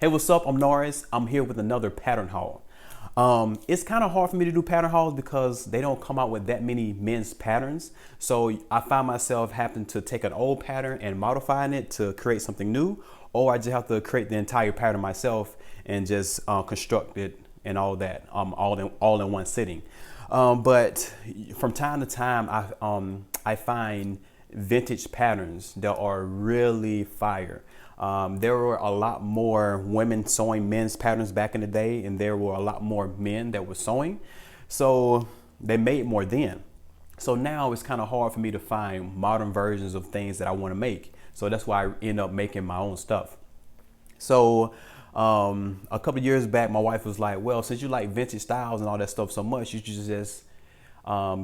Hey, what's up? I'm Norris. I'm here with another pattern haul. It's kind of hard for me to do pattern hauls because they don't come out with that many men's patterns. So I find myself having to take an old pattern and modifying it to create something new, or I just have to create the entire pattern myself and just construct it and all that, all in one sitting. But from time to time, I find vintage patterns that are really fire. There were a lot more women sewing men's patterns back in the day, and there were a lot more men that were sewing. So they made more then. So now it's kind of hard for me to find modern versions of things that I want to make. So that's why I end up making my own stuff. So a couple of years back, my wife was like, well, since you like vintage styles and all that stuff so much, you should just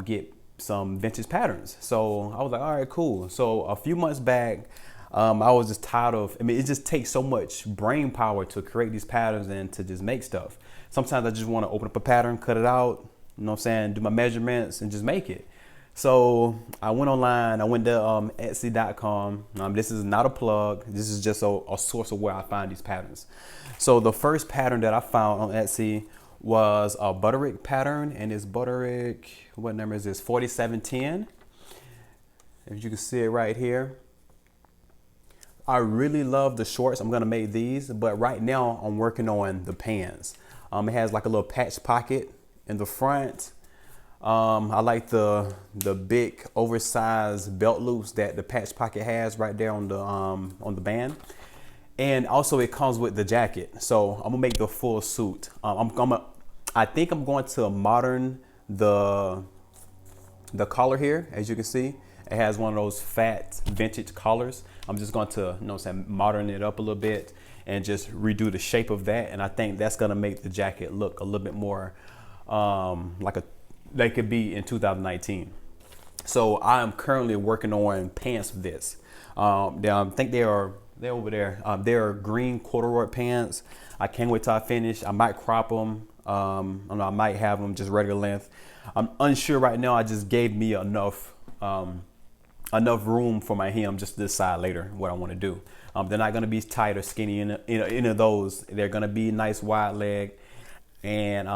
get some vintage patterns. So I was like, all right, cool. So a few months back, I was just tired of, it just takes so much brain power to create these patterns and to just make stuff. Sometimes I just want to open up a pattern, cut it out, you know what I'm saying, do my measurements and just make it. So I went online, I went to Etsy.com. This is not a plug. This is just a source of where I find these patterns. So the first pattern that I found on Etsy was a Butterick pattern, and it's Butterick, what number is this? 4710. If you can see it right here. I really love the shorts. I'm gonna make these, but right now I'm working on the pants. It has like a little patch pocket in the front. I like the big oversized belt loops that the patch pocket has right there on the band, and also it comes with the jacket. So I'm gonna make the full suit. I think I'm going to modern the collar here. As you can see, it has one of those fat vintage collars. I'm just going to, you know what I'm saying, modern it up a little bit and just redo the shape of that. And I think that's going to make the jacket look a little bit more like they could be in 2019. So I am currently working on pants for this. I think they're over there. They're green corduroy pants. I can't wait till I finish. I might crop them. I might have them just regular length. I'm unsure right now. I just gave me enough room for my hem just to decide later what I want to do. They're not going to be tight or skinny in any of those. They're going to be nice wide leg and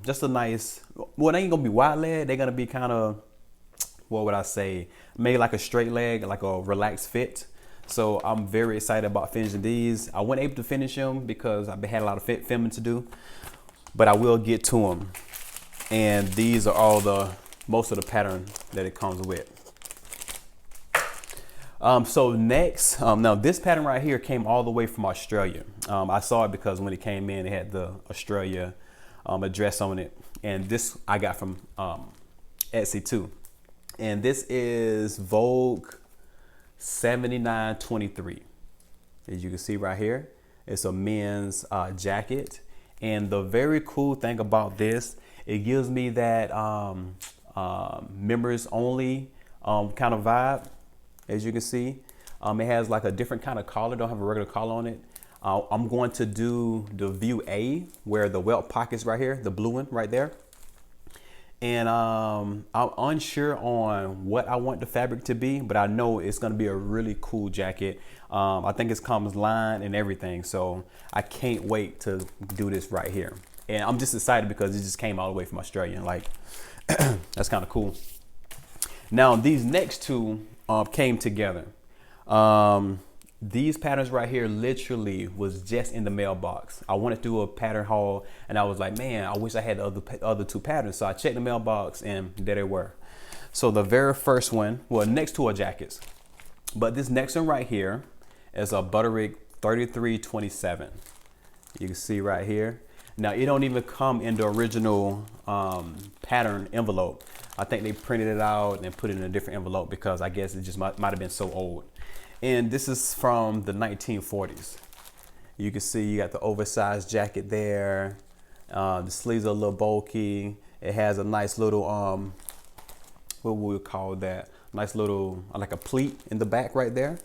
just a nice, well, they ain't going to be wide leg. They're going to be kind of, what would I say, maybe like a straight leg, like a relaxed fit. So I'm very excited about finishing these. I wasn't able to finish them because I've had a lot of filming to do, but I will get to them. And these are all most of the pattern that it comes with. So next, now this pattern right here came all the way from Australia. I saw it because when it came in, it had the Australia address on it. And this I got from Etsy too. And this is Vogue 7923. As you can see right here, it's a men's jacket. And the very cool thing about this, it gives me that members only kind of vibe. As you can see, it has like a different kind of collar. Don't have a regular collar on it. I'm going to do the view A where the welt pockets right here, the blue one right there. And I'm unsure on what I want the fabric to be, but I know it's going to be a really cool jacket. I think it comes lined and everything. So I can't wait to do this right here. And I'm just excited because it just came all the way from Australia. Like, that's kind of cool. Now, these next two came together. These patterns right here literally was just in the mailbox. I wanted to do a pattern haul and I was like, man, I wish I had the other two patterns. So I checked the mailbox and there they were. So the very first one, well, next two are jackets, but this next one right here is a Butterick 3327. You can see right here. Now it don't even come in the original pattern envelope. I think they printed it out and put it in a different envelope because I guess it just might have been so old. And this is from the 1940s. You can see you got the oversized jacket there. The sleeves are a little bulky. It has a nice little, what would we call that? Nice little, like a pleat in the back right there.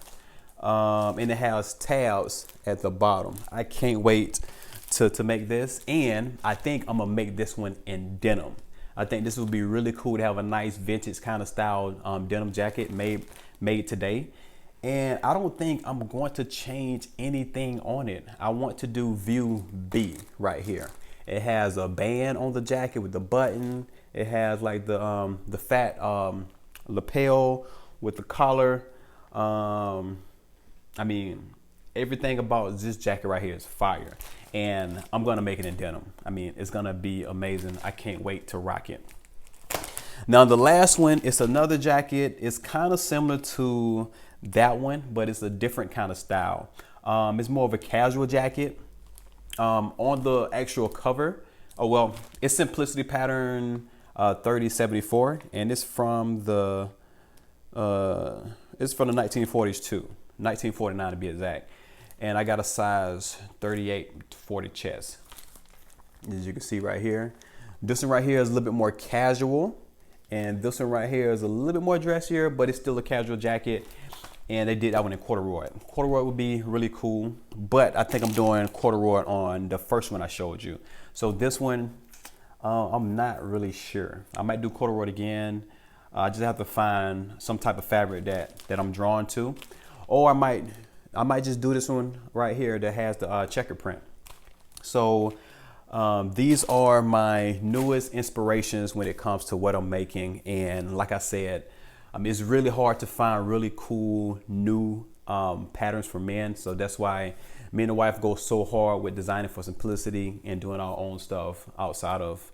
And it has tabs at the bottom. I can't wait to make this. And I think I'm gonna make this one in denim. I think this would be really cool to have a nice vintage kind of style denim jacket made today. And I don't think I'm going to change anything on it. I want to do view B right here. It has a band on the jacket with the button. It has like the fat lapel with the collar. I mean, everything about this jacket right here is fire. And I'm gonna make it in denim. I mean, it's gonna be amazing. I can't wait to rock it. Now the last one is another jacket. It's kind of similar to that one, but it's a different kind of style. It's more of a casual jacket. On the actual cover, oh well, it's Simplicity pattern 3074, and it's from the 1940s too, 1949 to be exact. And I got a size 38 to 40 chest. As you can see right here, this one right here is a little bit more casual, and this one right here is a little bit more dressier, but it's still a casual jacket. And they did that one in corduroy. Corduroy would be really cool, but I think I'm doing corduroy on the first one I showed you. So this one, I'm not really sure. I might do corduroy again. I just have to find some type of fabric that I'm drawn to, or I might just do this one right here that has the checker print. So these are my newest inspirations when it comes to what I'm making, and like I said, it's really hard to find really cool new patterns for men. So that's why me and the wife go so hard with designing for simplicity and doing our own stuff outside of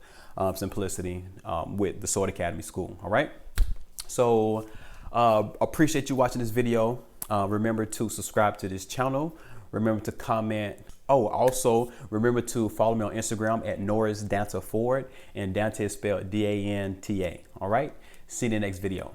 simplicity with the Sword Academy School. All right. So appreciate you watching this video. Remember to subscribe to this channel. Remember to comment. Oh, also remember to follow me on Instagram at Norris Danta Ford, and Danta is spelled D-A-N-T-A. All right. See you in the next video.